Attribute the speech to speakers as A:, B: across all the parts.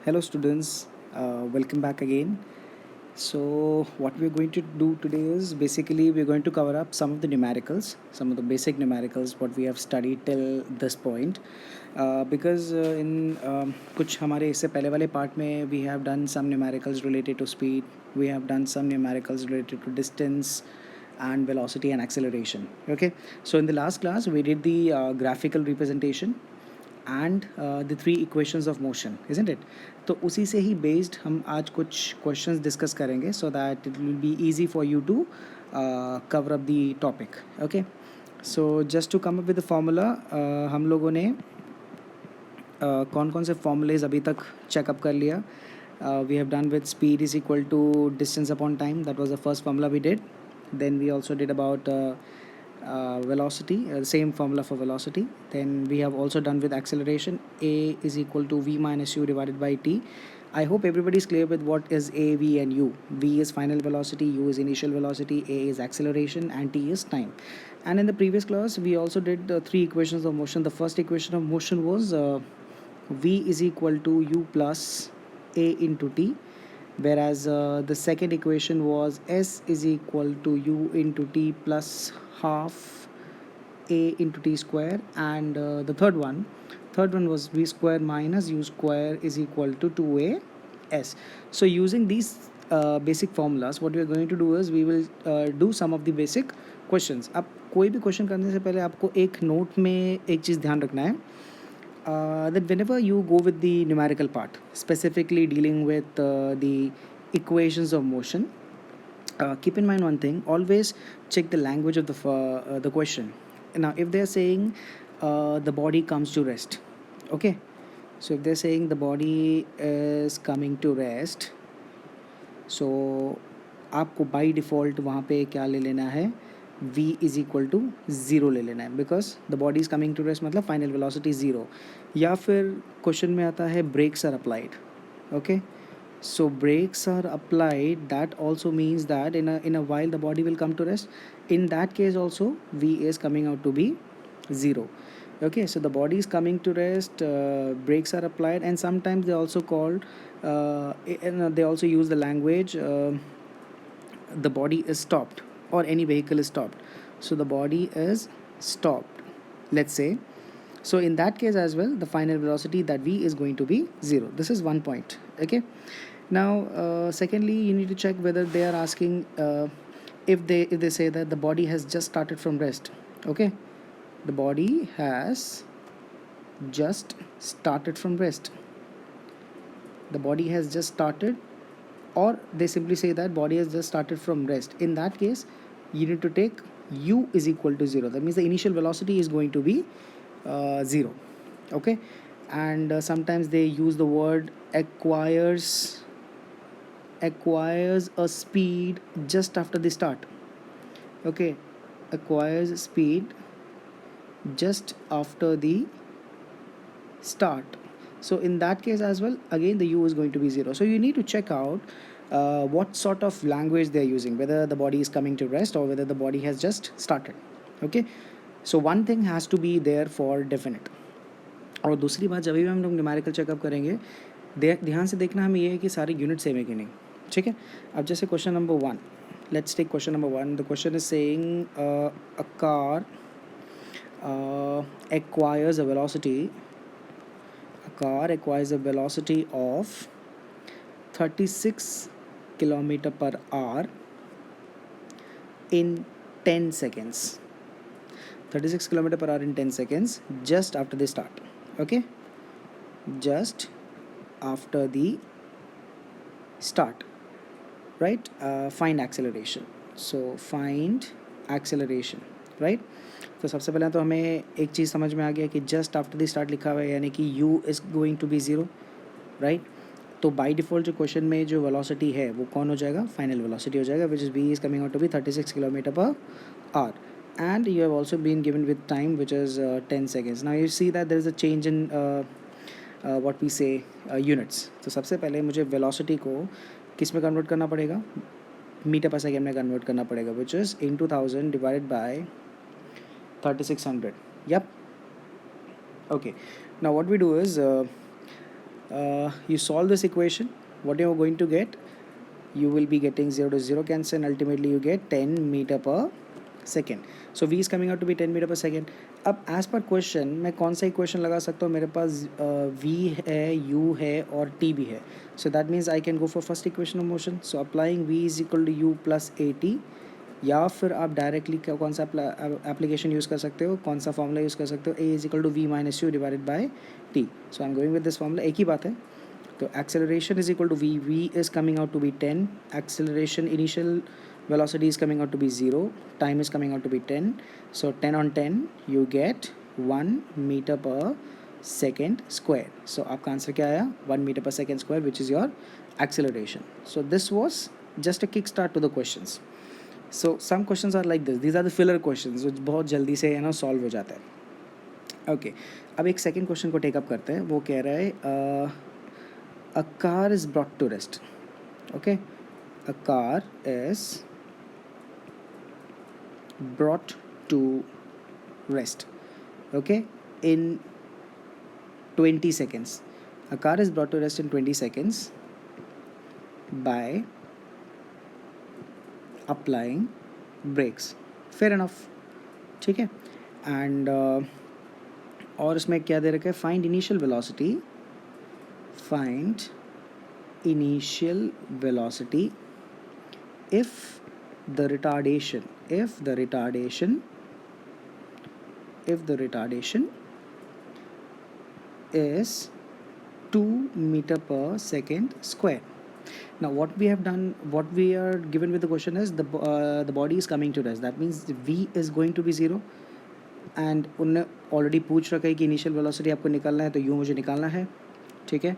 A: Hello students, welcome back again. So what we're going to do today is basically we're going to cover up some of the numericals, some of the basic numericals what we have studied till this point. Because in कुछ हमारे इससे पहले वाले part में we have done some numericals related to speed, we have done some numericals related to distance and velocity and acceleration. Okay, so in the last class we did the graphical representation and the three equations of motion isn't it. तो उसी से ही based हम आज कुछ questions discuss करेंगे so that it will be easy for you to cover up the topic. Okay, so just to come up with the formula, हम लोगों ने कौन कौन से फॉर्मूलेज अभी तक चेकअप कर लिया. We have done with speed is equal to distance upon time. That was the first formula we did. Then we also did about velocity, same formula for velocity. Then we have also done with acceleration. A is equal to v minus u divided by t. I hope everybody is clear with what is a, v and u. V is final velocity, u is initial velocity, a is acceleration and t is time. And in the previous class we also did three equations of motion. The first equation of motion was v is equal to u plus a into t, whereas the second equation was s is equal to u into t plus half a into t square, and the third one was v square minus u square is equal to 2a s. So using these basic formulas, what we are going to do is we will do some of the basic questions. अब कोई भी question करने से पहले आपको एक note में एक चीज़ ध्यान रखना है, that whenever you go with the numerical part, specifically dealing with the equations of motion, keep in mind one thing: always check the language of the question. Now, if they're saying the body comes to rest, okay. So if they're saying the body is coming to rest, so आपको by default वहाँ पे क्या ले लेना है, v is equal to zero ले लेना है, because the body is coming to rest मतलब फाइनल वेलोसिटी ज़ीरो. या फिर क्वेश्चन में आता है brakes are applied. Okay, so brakes are applied, that also means that in a while the body will come to rest. In that case also v is coming out to be 0. Okay, so the body is coming to rest, brakes are applied, and sometimes they also called and they also use the language the body is stopped or any vehicle is stopped. So the body is stopped, let's say. So in that case as well, the final velocity that v is going to be 0. This is one point. Okay, now secondly you need to check whether they are asking if they say that the body has just started from rest. Okay, the body has just started from rest, the body has just started, or they simply say that body has just started from rest. In that case you need to take u is equal to 0. That means the initial velocity is going to be 0. Okay, and sometimes they use the word acquires a speed just after the start. Okay, acquires speed just after the start. So in that case as well, again the u is going to be 0. So you need to check out what sort of language they are using, whether the body is coming to rest or whether the body has just started. Okay, so one thing has to be there for definite. और दूसरी बात, जब भी हम लोग numerical checkup करेंगे ध्यान से देखना हमें ये है कि सारे यूनिट सेम है कि नहीं. ठीक है, अब जैसे question number 1, let's take question number 1. The question is saying a car acquires a velocity of 36 kilometer per hour in 10 seconds. 36 kilometer per hour in 10 seconds just after the start. Okay, just after the start, right? Find acceleration. So find acceleration, right? तो सबसे पहले तो हमें एक चीज़ समझ में आ गया कि जस्ट आफ्टर द स्टार्ट लिखा हुआ है, यानी कि u is going to be 0, right. तो बाय डिफ़ॉल्ट जो क्वेश्चन में जो वेलोसिटी है वो कौन हो जाएगा, फाइनल वेलोसिटी हो जाएगा, which is v is coming out to be 36 kilometre per hour. And you have also been given with time, which is 10 seconds. Now you see that there is a change in what we say units. तो सबसे पहले मुझे velocity को किस में convert करना पड़ेगा, metre per second में कन्वर्ट करना पड़ेगा, which is into 1000 divided by 3600. Yep. Okay, now what we do is You solve this equation, what you are going to get, you will be getting 0 to 0 cancel, and ultimately you get 10 meter per second. So v is coming out to be 10 meter per second. अब as per question मैं कौन सा equation लगा सकता हूँ, मेरे पास v है, u है और t भी है. So that means I can go for first equation of motion. So applying v is equal to u plus at, या फिर आप डायरेक्टली कौन सा एप्लीकेशन यूज़ कर सकते हो, कौन सा फॉर्मूला यूज़ कर सकते हो, a is equal to v minus u divided by t. So I am going with this formula, एक ही बात है. तो acceleration is equal to v is coming out to be 10, acceleration initial velocity is coming out to be 0, time is coming out to be 10. So 10 on 10 you get 1 meter per second square. So आपका answer क्या आया, 1 meter per second square, which is your acceleration. So this was just a kick start to the questions. So some questions are like this, these are the filler questions which बहुत जल्दी से solve हो जाता है. Okay, अब एक second question को take up करते हैं. वो कह रहा है a car is brought to rest. Okay, a car is brought to rest, okay, in 20 seconds. A car is brought to rest in 20 seconds by applying brakes. Fair enough, ठीक है. And और इसमें क्या दे रखा है, find initial velocity, find initial velocity if the retardation is 2 meter per second square. Now what we have done, what we are given with the question is the body is coming to rest. That means v is going to be 0, and उन्होंने already पूछ रखा है कि initial velocity आपको निकालना है, तो you मुझे निकालना है, ठीक है.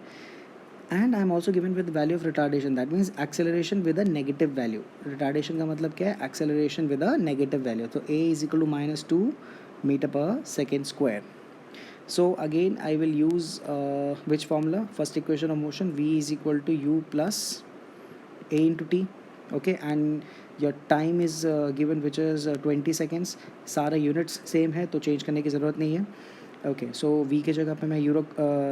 A: And I am also given with value of retardation, that means acceleration with a negative value. Retardation का मतलब क्या है, acceleration with a negative value. तो a is equal to -2 metre per second square. So again I will use which formula, first equation of motion, v is equal to u plus a into T. Okay, and your time is given which is 20 seconds. सारा units same है तो change करने की ज़रूरत नहीं है. Okay, सो v के जगह पे मैं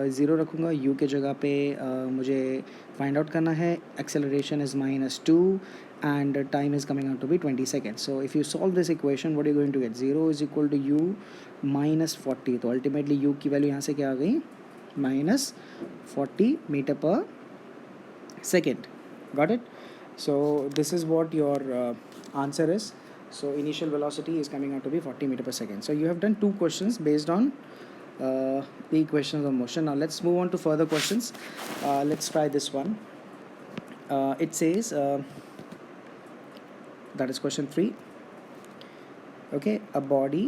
A: ज़ीरो रखूँगा, u के जगह पे मुझे फाइंड आउट करना है. Acceleration is -2 and time is coming out to be 20 seconds. So if you solve this equation, what you going to get, 0 is equal to u -40. तो अल्टीमेटली u की value यहाँ से क्या आ गई, -40 metre per second. Got it. So this is what your answer is. So initial velocity is coming out to be 40 meter per second. So you have done 2 questions based on the equations of motion. Now let's move on to further questions. Let's try this one. It says that is question 3. Okay, a body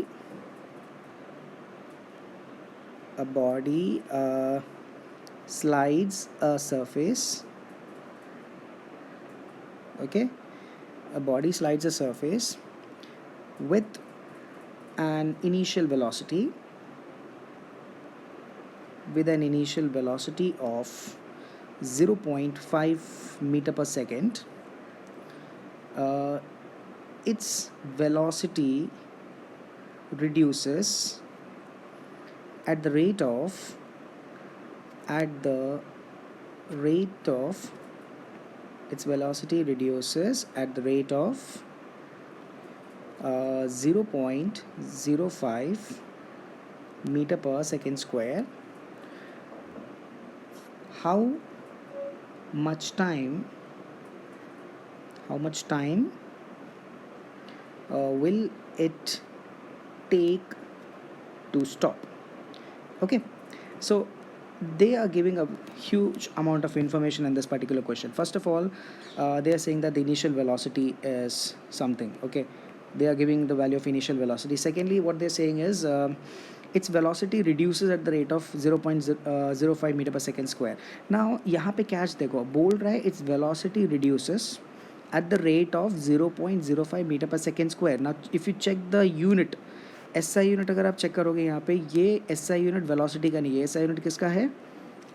A: slides a surface. Okay, a body slides a surface with an initial velocity of 0.5 meter per second. Its velocity reduces at the rate of 0.05 meter per second square. How much time will it take to stop? Okay, so they are giving a huge amount of information in this particular question. First of all, they are saying that the initial velocity is something. Okay, they are giving the value of initial velocity. Secondly, what they're saying is its velocity reduces at the rate of 0.05 meter per second square. Now यहाँ पे catch देखो, बोल रहा है its velocity reduces at the rate of 0.05 meter per second square. Now if you check the unit, SI unit अगर आप check करोगे यहाँ पे, ये SI यूनिट वेलोसिटी का नहीं है, SI यूनिट किसका है,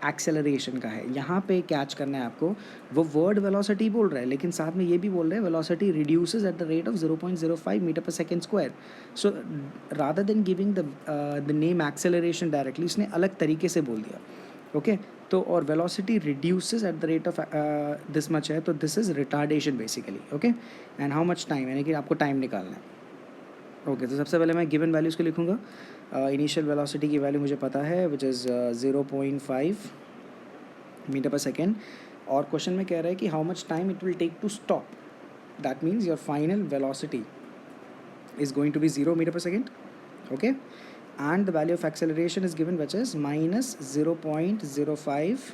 A: एक्सेलरेशन का है. यहाँ पे कैच करना है आपको, वो वर्ड वेलोसिटी बोल रहा है लेकिन साथ में ये भी बोल रहा है velocity reduces at the rate of 0.05 metre per second square. So rather than giving the name acceleration directly, इसने अलग तरीके से बोल दिया. ओके, तो और velocity reduces at the rate of this much है, तो this is retardation basically. Okay, and how much time, यानी कि आपको टाइम निकालना है. ओके, तो सबसे पहले मैं गिवन वैल्यूज़ को लिखूँगा. इनिशियल वेलोसिटी की वैल्यू मुझे पता है, which is 0.5 metre per second. और क्वेश्चन में कह रहा है कि how much time it will take to stop. That means your final velocity is going to be 0 meter per second. Okay, and the value of acceleration is given, which is minus 0.05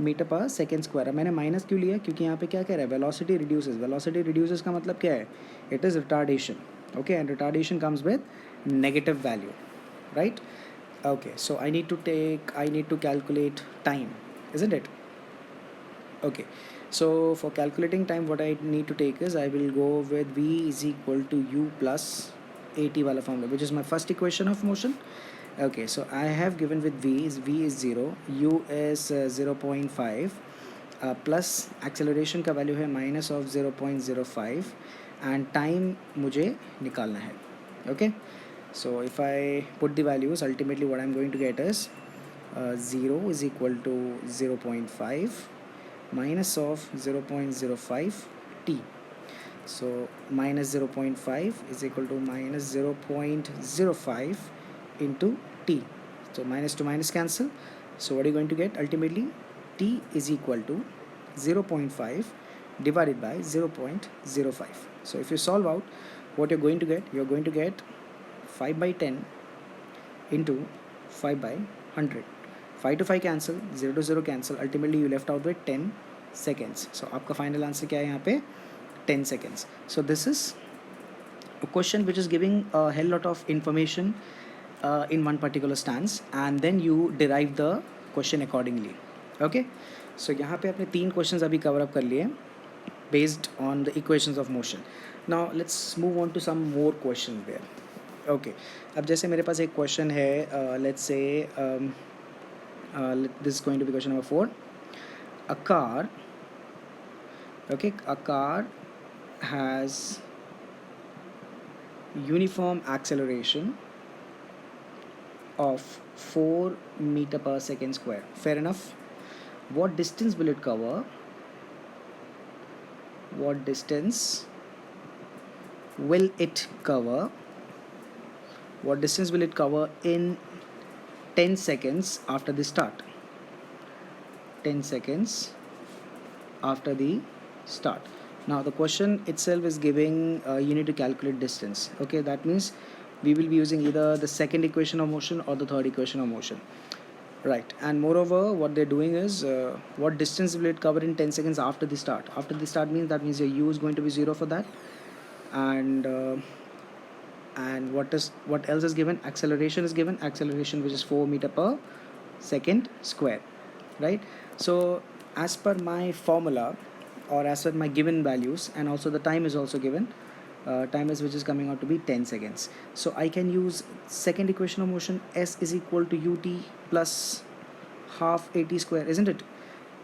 A: metre per second square. अब मैंने minus क्यों लिया, क्योंकि यहाँ पे क्या कह रहा है, वेलोसिटी रिड्यूसेस. वेलोसिटी रिड्यूसेस का मतलब क्या है, it is retardation. Okay, and retardation comes with negative value, right. Okay, so I need to calculate time, isn't it? Okay, so for calculating time, what I need to take is I will go with v is equal to u plus at wala formula, which is my first equation of motion. Okay, so I have given with v is 0, u is 0.5, plus acceleration का value है minus of 0.05, and time मुझे निकालना है. Okay, so if I put the values, ultimately what I'm going to get is 0 is equal to 0.5 minus of 0.05 t. So minus 0.5 is equal to minus 0.05 into t. So minus to minus cancel. So what are you going to get? Ultimately t is equal to 0.5 divided by 0.05. So if you solve out, what you're going to get? You're going to get 5 by 10 into 5 by 100. 5 to 5 cancel, 0 to 0 cancel. Ultimately you left out with 10 seconds. So आपका final answer क्या है यहाँ पे, 10 seconds. So this is a question which is giving a hell lot of information in one particular stance, and then you derive the question accordingly. Okay, so यहाँ पे आपने 3 questions अभी cover up कर लिए based on the equations of motion. Now let's move on to some more questions there. Okay, अब जैसे मेरे पास एक क्वेश्चन है, let's say this is going to be question number 4. A car, okay, a car has uniform acceleration of 4 meter per second square. Fair enough. What distance will it cover? What distance will it cover? What distance will it cover in 10 seconds after the start? 10 seconds after the start. Now the question itself is giving you need to calculate distance. Okay, that means we will be using either the second equation of motion or the third equation of motion, right? And moreover, what they're doing is what distance will it cover in 10 seconds after the start. After the start means that means your u is going to be 0 for that. And what else is given? Acceleration is given, acceleration which is 4 meter per second square, right? So as per my formula, or as per my given values, and also the time is also given, time is which is coming out to be 10 seconds. So I can use second equation of motion, s is equal to ut plus half at square, isn't it?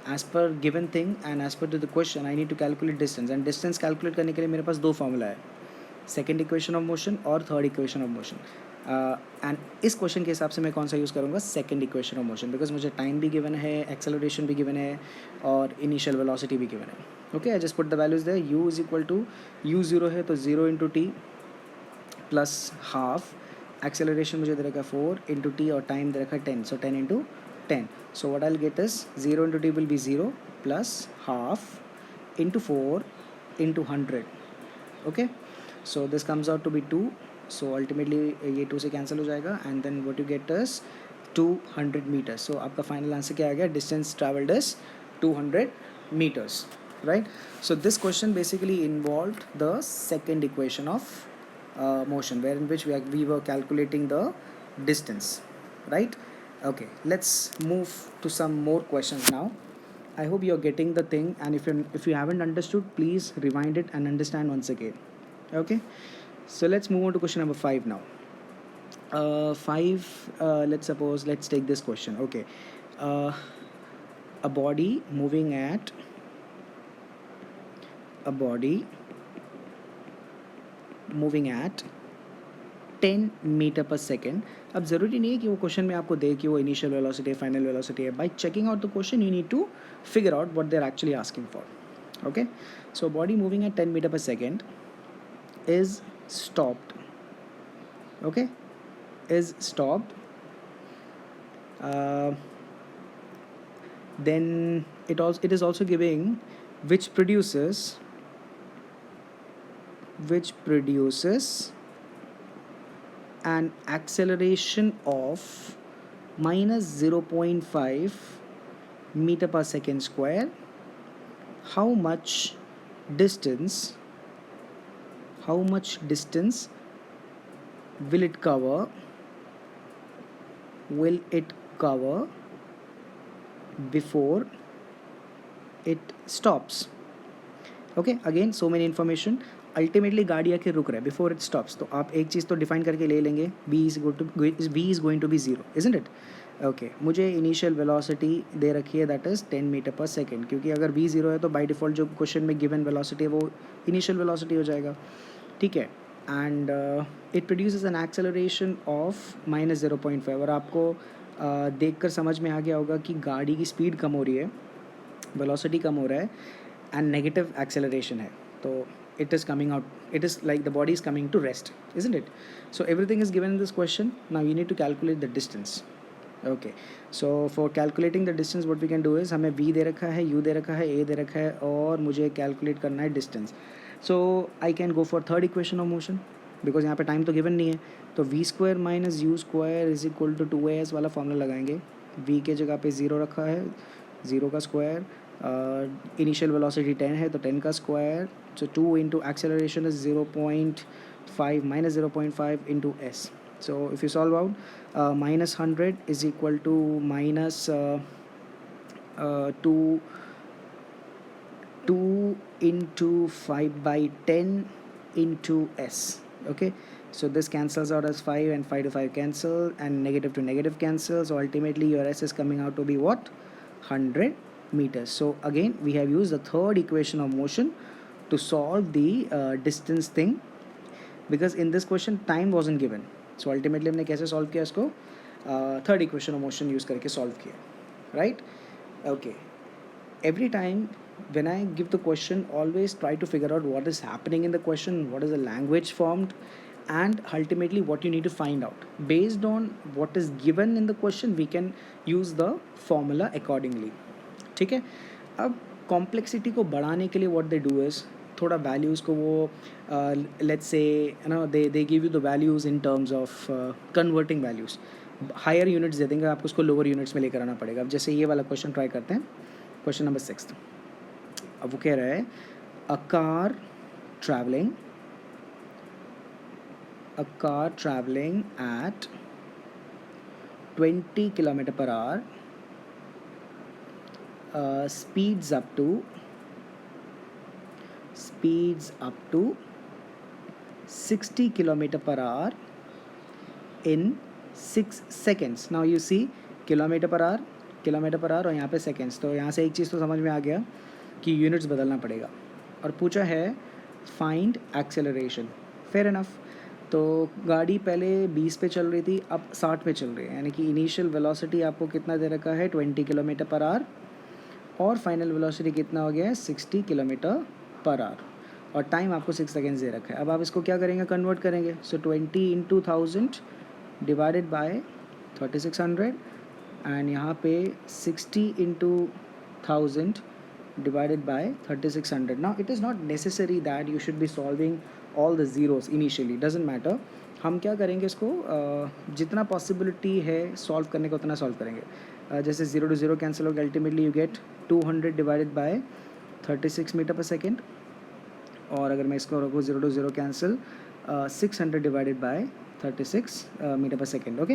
A: As per given thing and as per to the question, I need to calculate distance, and distance calculate करने के लिए मेरे पास दो formula है, second equation of motion और third equation of motion. And इस question के हिसाब से मैं कौन सा यूज़ करूँगा, second equation of motion, because मुझे टाइम भी गिवन है, एक्सेलरेशन भी गिवन है, और इनिशियल वेलोसिटी भी गिवन है. Okay, I just put the values there. U is equal to u 0 है तो 0 into t plus half. Acceleration मुझे दे रखा 4 इंटू टी और टाइम दे रखा 10, सो 10 into 10. So what I will get is 0 into T will be 0 plus half into 4 into 100. Okay, so this comes out to be 2. So ultimately ये 2 से cancel हो जाएगा, and then what you get is 200 meters. So आपका final answer क्या आ गया, distance traveled is 200 meters, right? So this question basically involved the second equation of motion, wherein which we were calculating the distance, right? Okay, let's move to some more questions now. I hope you're getting the thing, and if you haven't understood, please rewind it and understand once again. Okay, so let's move on to question number 5 now. 5, let's take this question. Okay, a body moving at 1 10 metre per second. अब ज़रूरी नहीं है कि वो question में आपको दे कि वो इनिशियल वेलोसिटी है, फाइनल वेलोसिटी है. By checking out the question you need to figure out what they are actually asking for. Okay, so body moving at 10 meter per second is stopped. Okay, is stopped. Then it is also giving which produces an acceleration of minus 0.5 meter per second square. How much distance will it cover before it stops? Okay, again so many information. Ultimately गाड़ी आके रुक रहा है before it stops. तो आप एक चीज़ तो define करके ले लेंगे, v is going to be zero, isn't it? Okay, मुझे इनिशियल वेलोसिटी दे रखी है that is 10 metre per second, क्योंकि अगर v ज़ीरो है तो बाय डिफ़ॉल्ट जो क्वेश्चन में गिवन वेलोसिटी है वो इनिशियल वेलोसिटी हो जाएगा. ठीक है, and it produces an acceleration of minus 0.5. और आपको देख कर समझ में आ गया होगा कि गाड़ी की स्पीड कम हो रही है, वेलोसिटी कम हो रहा है, एंड नेगेटिव एक्सेलरेशन है. तो it is coming out, it is like the body is coming to rest, isn't it? So everything is given in this question. Now you need to calculate the distance. Okay, so for calculating the distance what we can do is, हमें v दे रखा है, u दे रखा है, a दे रखा है, और मुझे calculate करना है distance. So I can go for third equation of motion because यहाँ पे टाइम तो गिवन नहीं है. तो v square minus u square is equal to 2as वाला फॉर्मूला लगाएंगे. v के जगह पे 0 रखा है, 0 का स्क्वायर, इनिशियल वेलोसिटी 10 है तो 10 का square. So 2 into acceleration is 0.5 minus 0.5 into s. So if you solve out, minus 100 is equal to minus 2 into 5 by 10 into s. Okay, so this cancels out as 5 and 5 to 5 cancel and negative to negative cancel. So ultimately your s is coming out to be what? 100 meters. So again we have used the third equation of motion to solve the distance thing, because in this question time wasn't given. So ultimately हमने कैसे solve किया इसको? Third equation of motion use करके solve किया, right? Okay, every time when I give the question, always try to figure out what is happening in the question, what is the language formed, and ultimately what you need to find out. Based on what is given in the question, we can use the formula accordingly. ठीक है, अब complexity को बढ़ाने के लिए what they do is, थोड़ा values को वो let's say they give you the values in terms of converting values. Higher units दे देंगे, आपको उसको लोअर यूनिट्स में लेकर आना पड़ेगा. अब जैसे ये वाला क्वेश्चन ट्राई करते हैं, क्वेश्चन नंबर 6. अब वो कह रहा है a car travelling eight 20 kilometre per our speeds up to 60 kilometer per hour in 6 seconds. Now you see kilometre per our और यहाँ पे सेकेंड्स. तो यहाँ से एक चीज़ तो समझ में आ गया कि यूनिट्स बदलना पड़ेगा. और पूछा है फाइंड एक्सेलरेशन. Fair enough. तो गाड़ी पहले 20 पे चल रही थी, अब 60 पे चल रही है, यानी कि इनिशियल वेलोसिटी आपको कितना दे रखा है? 20 किलोमीटर पर आवर, और फाइनल वेलोसिटी कितना हो गया है? 60 किलोमीटर पर आवर, और टाइम आपको 6 सेकेंड्स दे रखा है. अब आप इसको क्या करेंगे? कन्वर्ट करेंगे. सो 20 इंटू 1000 डिवाइडेड बाय 3600, एंड यहाँ पे 60 into 1000 divided by 3600. Now it is not necessary that you should be solving all the zeros initially, doesn't matter. हम क्या करेंगे इसको जितना पॉसिबिलिटी है सॉल्व करने का उतना सॉल्व करेंगे. जैसे 0 to 0 कैंसिल हो गया, ultimately you get 200 divided by 36 metre per second. और अगर मैं इसको रखूँ 0 to 0 cancel, 600 divided by 36 metre per second. Okay,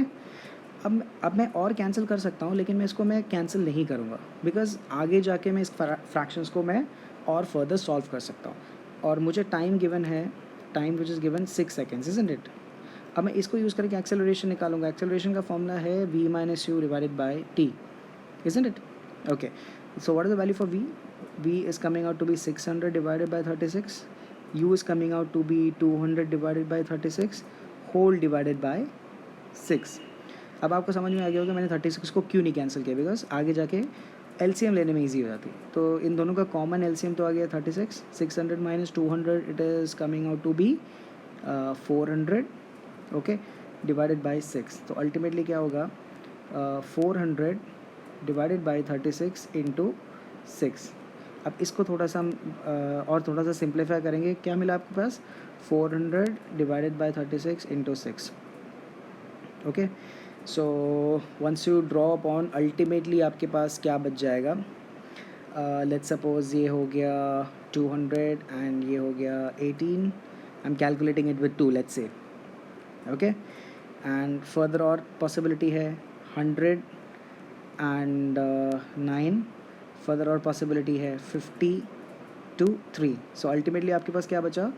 A: अब मैं और कैंसिल कर सकता हूँ, लेकिन मैं कैंसिल नहीं करूँगा, बिकॉज आगे जाके मैं इस फ्रैक्शंस को मैं और फर्दर सॉल्व कर सकता हूँ. और मुझे टाइम गिवन है, time which is given 6 seconds, isn't it? अब मैं इसको यूज़ करके एक्सेलरेशन निकालूंगा. एक्सेलरेशन का फॉर्मूला है v minus u divided by t, isn't it? Okay, so what is the value for v? v is coming out to be 600 divided by 36, u is coming out to be 200 divided by 36, whole divided by 6। अब आपको समझ में आ गया होगा मैंने 36 को क्यों नहीं कैंसिल किया, बिकॉज आगे जाके एलसीएम लेने में ईजी हो जाती। तो इन दोनों का कॉमन एलसीएम तो आ गया 36, 600 minus 200 it is coming out to be 400, okay, divided by 6। तो अल्टीमेटली क्या होगा, 400 डिवाइडेड बाय 36 इंटू 6। अब इसको थोड़ा सा हम और थोड़ा सा सिंप्लीफाई करेंगे, क्या मिला आपके पास, 400 divided by 36 into 6, okay. So once you draw upon, ultimately आपके पास क्या बच जाएगा, लेट्स सपोज ये हो गया 200 एंड ये हो गया 18, I am calculating it with 2, let's say, okay. And further और पॉसिबिलिटी है 100 एंड 9, फर्दर और पॉसिबिलिटी है 50 टू 3। सो अल्टीमेटली आपके पास क्या बचा,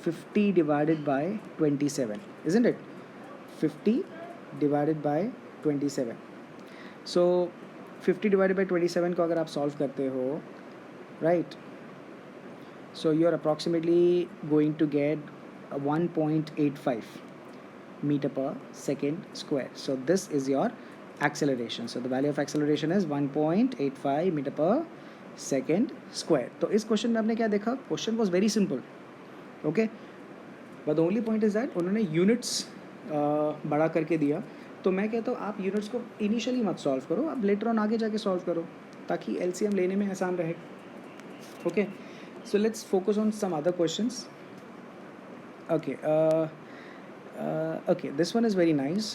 A: 50 divided by 27, isn't it, 50 divided by 27। So 50 divided by 27 को अगर आप सॉल्व करते हो, right, so you are approximately going to get 1.85 meter per second square. So this is your acceleration. So the value of acceleration is 1.85 meter per second square. तो इस question में आपने क्या देखा, question was very simple, okay, but the only point is that उन्होंने units बड़ा करके दिया। तो मैं कहता हूँ आप यूनिट्स को इनिशियली मत सॉल्व करो, आप लेटर ऑन आगे जाके सॉल्व करो ताकि एलसीएम लेने में आसान रहे, okay. So let's focus on some other questions, okay. Okay, this one is very nice.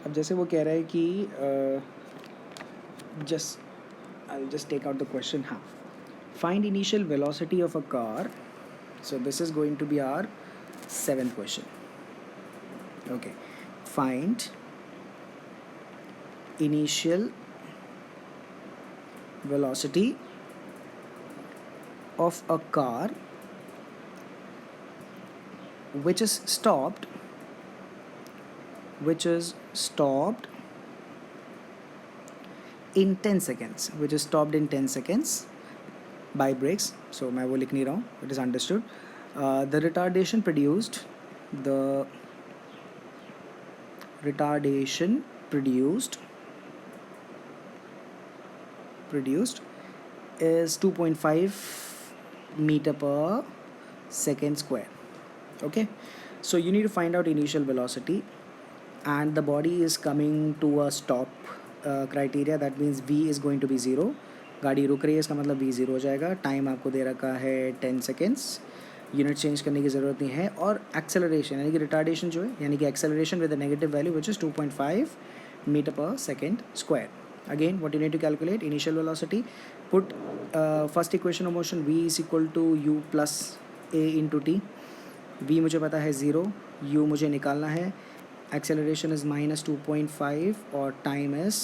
A: अब जैसे वो कह रहा है कि I'll just take out the question. हाँ, find initial velocity of a car. So this is going to be our 7th question. Okay, find initial velocity of a car which is stopped in 10 seconds, which is stopped in 10 seconds by brakes. So मैं वो लिख नहीं रहा हूँ, it is understood. The retardation produced is 2.5 meter per second square, okay. So you need to find out initial velocity and the body is coming to a stop criteria, that means v is going to be 0, गाड़ी रुक रही है इसका मतलब v 0 हो जाएगा, time आपको दे रखा है 10 सेकेंड्स, यूनिट चेंज करने की ज़रूरत नहीं है, और एक्सेलरेशन यानी कि रिटार्डेशन जो है, यानी कि acceleration with a negative value which is 2.5 metre per second square. Again, what you need to calculate, initial velocity, put first equation of motion v is equal to u plus a into t. v मुझे पता है 0, u मुझे निकालना है, acceleration is minus 2.5 और time is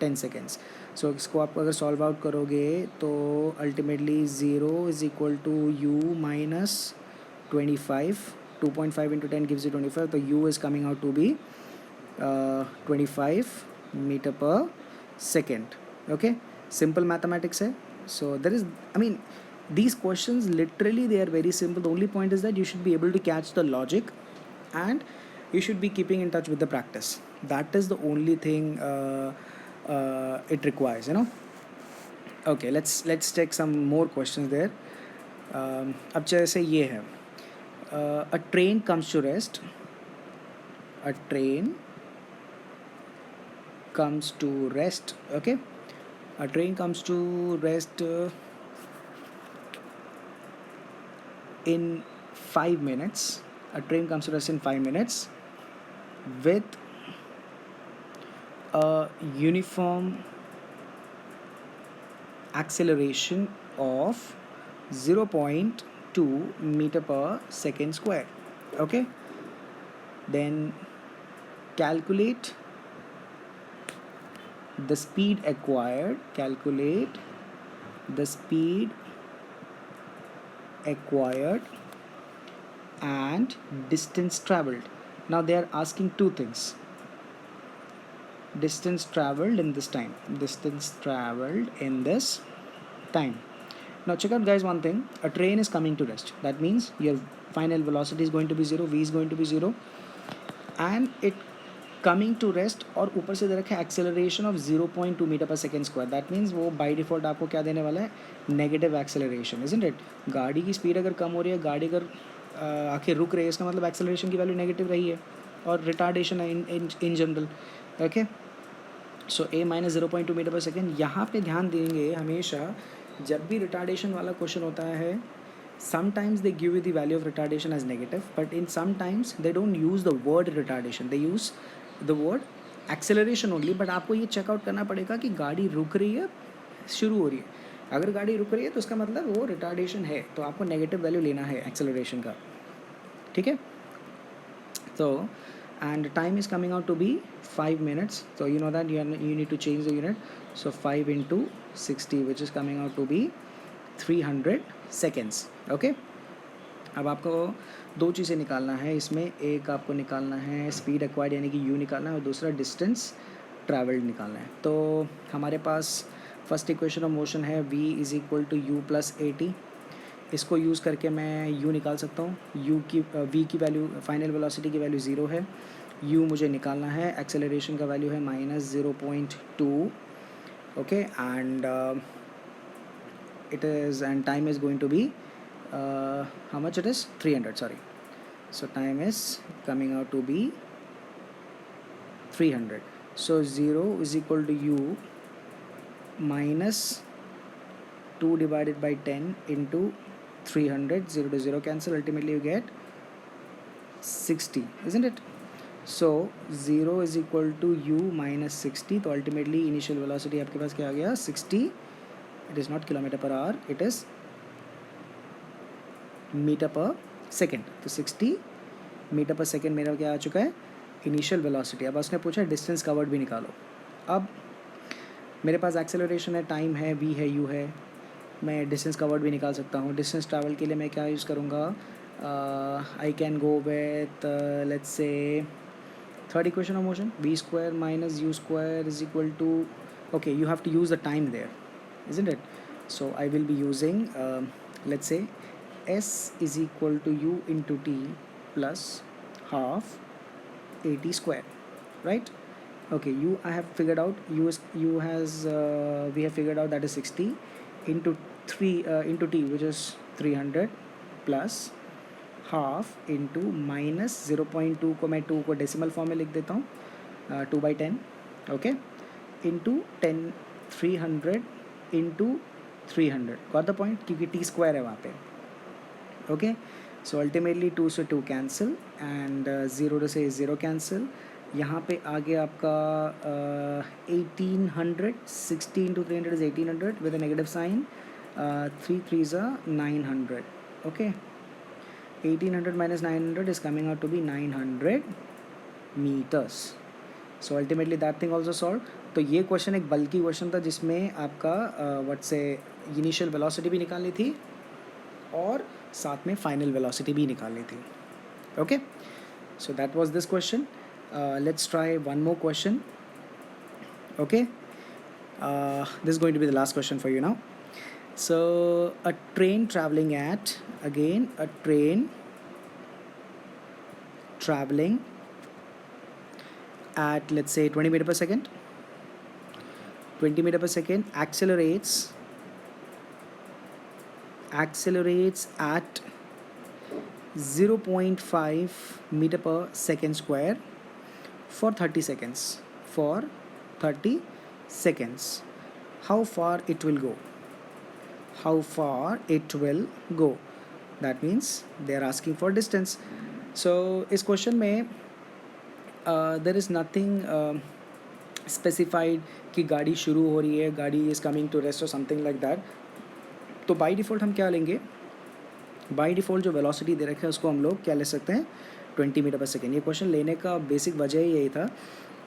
A: 10 seconds. So इसको आप अगर solve out करोगे तो ultimately 0 is equal to u minus 25, 2.5 into 10 gives you 25, तो u is coming out to be 25 meter per second, okay. Simple mathematics hai. So there is, I mean, these questions literally they are very simple. The only point is that you should be able to catch the logic and you should be keeping in touch with the practice. That is the only thing it requires, you know. Okay, let's take some more questions there. अब जैसे ये है, a train comes to rest, okay. A train comes to rest in 5 minutes. A train comes to rest in 5 minutes with a uniform acceleration of 0.2 meter per second square, okay. Then calculate the speed acquired, and distance traveled. Now they are asking two things: distance traveled in this time. Now check out guys one thing, a train is coming to rest. That means your final velocity is going to be 0, v is going to be 0, and it coming to rest, और ऊपर से दे रखा है acceleration of 0.2 metre per second square. That means वो by default आपको क्या देने वाला है, नेगेटिव एक्सेलरेशन, इजंट इट. गाड़ी की स्पीड अगर कम हो रही है, गाड़ी अगर आखिर रुक रही है, इसका मतलब एक्सेलरेशन की वैल्यू नेगेटिव रही है और रिटार्डेशन है in general. Okay, so a minus 0.2 metre per second. यहाँ पे ध्यान देंगे हमेशा जब भी रिटार्डेशन वाला क्वेश्चन होता है, sometimes they give you the value of retardation as negative, but in sometimes they don't use the word retardation, they use the word acceleration only. but आपको ये चेकआउट करना पड़ेगा कि गाड़ी रुक रही है, शुरू हो रही है. अगर गाड़ी रुक रही है तो उसका मतलब वो रिटार्डेशन है, तो आपको नेगेटिव वैल्यू लेना है एक्सेलरेशन का. ठीक है, तो and time is coming out to be 5 minutes, so you know that you need to change the unit. So 5 into 60, which is coming out to be 300 seconds. Okay, अब आपको दो चीज़ें निकालना है इसमें. एक आपको निकालना है स्पीड एक्वायर्ड यानी कि यू निकालना है, और दूसरा डिस्टेंस ट्रैवल्ड निकालना है. तो हमारे पास फर्स्ट इक्वेशन ऑफ मोशन है v is equal to u plus a t. इसको यूज़ करके मैं u निकाल सकता हूँ. u की v की वैल्यू, फाइनल वेलोसिटी की वैल्यू 0 है. u मुझे निकालना है, एक्सेलरेशन का वैल्यू है -0.2. Okay, and it is, and time is going to be how much it is, 300, sorry. So time is coming out to be 300. So 0 is equal to u minus 2 divided by 10 into 300. 0 to 0 cancel, ultimately you get 60, isn't it? So 0 is equal to u minus 60. तो ultimately initial velocity आपके पास क्या आ गया, 60. It is not kilometer per hour, it is metre per second. तो 60 metre per second मेरा क्या आ चुका है, इनिशियल वेलोसिटी. अब उसने पूछा डिस्टेंस कवर्ड भी निकालो. अब मेरे पास एक्सेलरेशन है, टाइम है, v है, u है. मैं डिस्टेंस कवर्ड भी निकाल सकता हूँ. डिस्टेंस ट्रैवल के लिए मैं क्या यूज़ करूँगा, I can go with let's say third equation of motion, v square minus u square is equal to, okay, you have to use the time there, isn't it? So I will be using let's say s is equal to u into t plus half at square, right? Okay, I have figured out, u has we have figured out that is 60 into 3 into t, which is 300 plus half into minus 0.2 को मैं 2 को decimal form में लिख देता हूँ, 2/10, okay, into 10, 300 into 300. Got the point, क्योंकि T square है वहाँ पे. ओके, सो अल्टीमेटली 2 से 2 कैंसिल एंड 0 से 0 कैंसिल. यहाँ पे आगे आपका 1800, 60 into 300 is 1800 with a negative sign. 3 3s are 900. Okay, 1800 minus 900 is coming out to be 900 meters. So ultimately that thing also solve. तो ये क्वेश्चन एक बल्कि क्वेश्चन था जिसमें आपका व्हाट से इनिशियल वेलोसिटी भी निकालनी थी और साथ में फाइनल वेलोसिटी भी निकालनी थी. Okay, so that was this question. Let's try one more question. Okay, this is going to be the last question for you now. So a train travelling at, again a train travelling at let's say 20 meter per second, 20 meter per second, accelerates at 0.5 meter per second square for 30 seconds. For 30 seconds, how far it will go? How far it will go? That means they are asking for distance. So इस question में there is nothing specified कि गाड़ी शुरू हो रही है, गाड़ी is coming to rest और समथिंग लाइक दैट. तो बाय डिफ़ॉल्ट हम क्या लेंगे, बाय डिफ़ॉल्ट जो वेलोसिटी दे रखे हैं उसको हम लोग क्या ले सकते हैं, 20 मीटर पर सेकेंड. ये क्वेश्चन लेने का बेसिक वजह ही यही था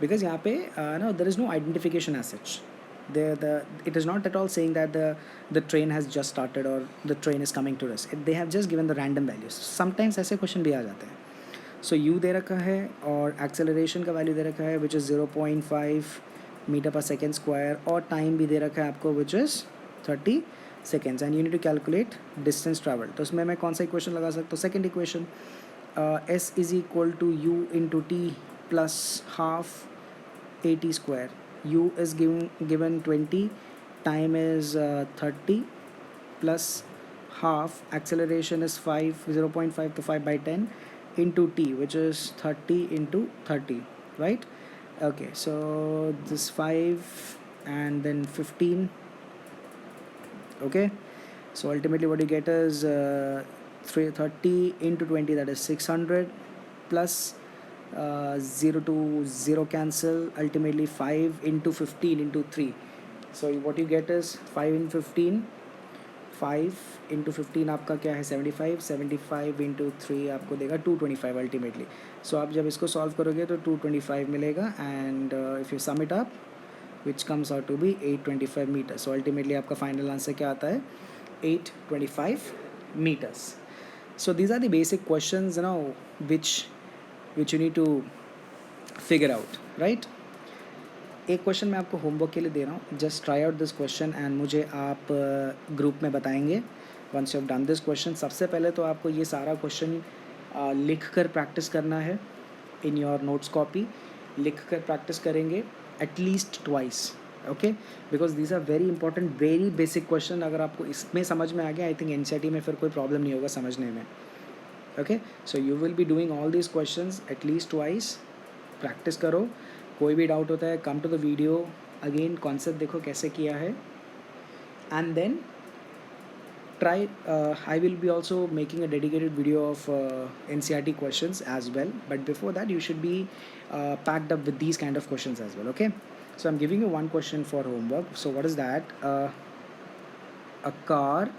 A: बिकॉज यहाँ पे ना there is no identification as such. It is not at all saying that the train has just started or the train is coming to rest. They have just given the random values. Sometimes ऐसे question भी आ जाते हैं. So you they रखा है और acceleration का value दे रखा है which is 0.5 metre per second square, और टाइम भी दे रखा है आपको which is 30 seconds and you need to calculate distance traveled. तो उसमें मैं कौन सा इक्वेशन लगा सकता हूँ? Second equation, s is equal to u into t plus half at square. U is given 20, time is 30 plus half, acceleration is 5, 0.5 to 5 by 10 into t, which is 30 into 30, right? Okay, so this 5 and then 15. Okay, so ultimately what you get is 30 into 20, that is 600 plus 0 to 0 cancel, ultimately 5 into 15 into 3. So what you get is 5 in 15, 5 into 15 आपका क्या है 75, 75 into 3 आपको देगा 225 ultimately. सो आप जब इसको solve करोगे तो 225 मिलेगा and if you sum it up which comes out to be 825 meters. So ultimately आपका final answer क्या आता है? 825 meters. So these are the basic questions, you know, which you need to figure out, right? एक question मैं आपको homework के लिए दे रहा हूँ. Just try out this question and मुझे आप ग्रुप में बताएंगे once you have done this question. सबसे पहले तो आपको ये सारा क्वेश्चन लिख कर प्रैक्टिस करना है इन योर नोट्स कॉपी. लिख कर प्रैक्टिस करेंगे at least twice, okay, because these are very important, very basic question. अगर आपको इसमें समझ में आ गया, आई थिंक एनसीईआरटी में फिर कोई प्रॉब्लम नहीं होगा समझने में. Okay, so you will be doing all these questions at least twice. Practice करो. कोई भी डाउट होता है, come to the video again, concept देखो कैसे किया है and then try. I will be also making a dedicated video of NCERT questions as well, but before that you should be packed up with these kind of questions as well, okay? So I'm giving you one question for homework. So what is that? A car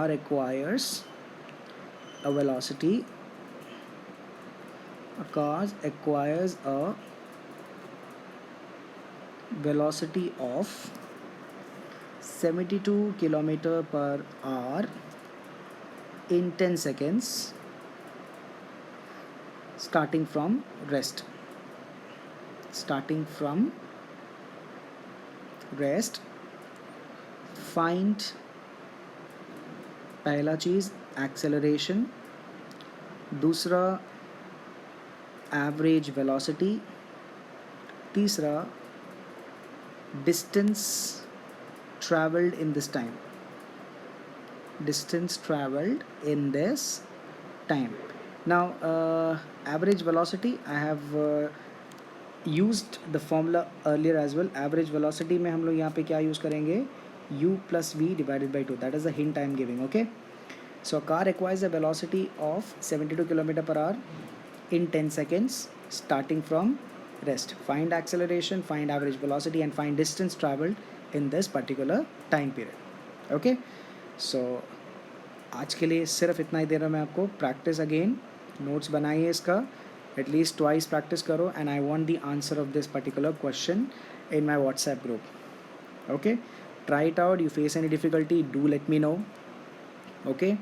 A: acquires a velocity. A car acquires a velocity of 72 kilometer per hour in 10 seconds starting from rest. Find पहला चीज़ acceleration, दूसरा average velocity, तीसरा distance traveled in this time. Now average velocity, I have used the formula earlier as well. average velocity में हम लोग यहाँ पे क्या use करेंगे? u plus v divided by 2. That is the hint I am giving, okay? So a car acquires a velocity of 72 km per hour in 10 seconds starting from rest. Find acceleration, find average velocity and find distance traveled in this particular time period. Okay, so आज के लिए सिर्फ इतना ही दे रहा हूँ मैं आपको. Practice again, notes बनाइए इसका, एटलीस्ट ट्वाइस प्रैक्टिस करो and I want the answer of this particular question in my WhatsApp group. Okay, try it out. You face any difficulty, do let me know. Okay,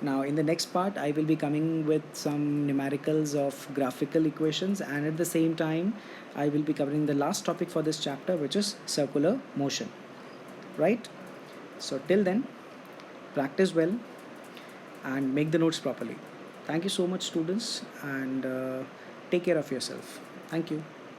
A: now in the next part I will be coming with some numericals of graphical equations, and at the same time I will be covering the last topic for this chapter, which is circular motion, right? So till then, practice well and make the notes properly. Thank you so much, students, and take care of yourself. Thank you.